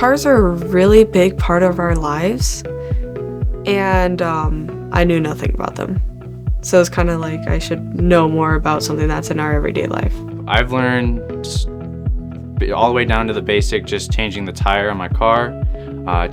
Cars are a really big part of our lives, and I knew nothing about them. So it's kind of like I should know more about something that's in our everyday life. I've learned all the way down to the basic, just changing the tire on my car,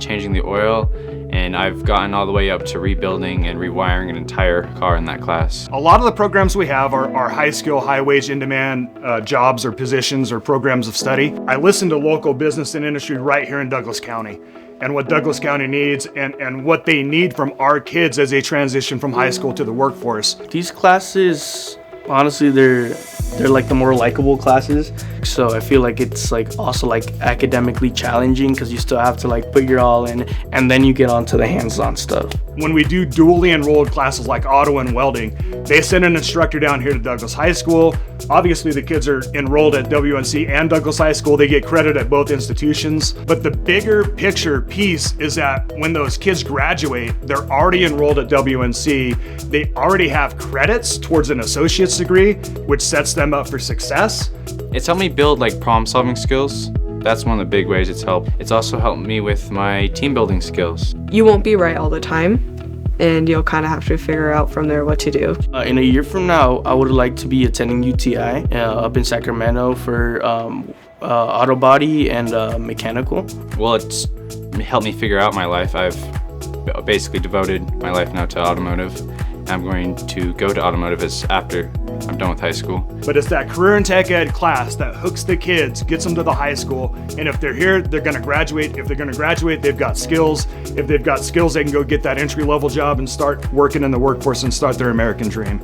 changing the oil, and I've gotten all the way up to rebuilding and rewiring an entire car in that class. A lot of the programs we have are high skill, high wage, in demand jobs or positions or programs of study. I listen to local business and industry right here in Douglas County and what Douglas County needs and what they need from our kids as they transition from high school to the workforce. These classes, honestly, they're like the more likable classes. So I feel like it's like also like academically challenging because you still have to like put your all in, and then you get onto the hands-on stuff. When we do dually enrolled classes like auto and welding, they send an instructor down here to Douglas High School. Obviously the kids are enrolled at WNC and Douglas High School. They get credit at both institutions. But the bigger picture piece is that when those kids graduate, they're already enrolled at WNC. They already have credits towards an associate's degree, which sets them up for success. It's helped me build like problem solving skills. That's one of the big ways it's helped. It's also helped me with my team building skills. You won't be right all the time, and you'll kind of have to figure out from there what to do. In a year from now, I would like to be attending UTI up in Sacramento for auto body and mechanical. Well, it's helped me figure out my life. I've basically devoted my life now to automotive. I'm going to go to automotive after I'm done with high school. But it's that career and tech ed class that hooks the kids, gets them to the high school, and if they're here, they're gonna graduate. If they're gonna graduate, they've got skills. If they've got skills, they can go get that entry-level job and start working in the workforce and start their American dream.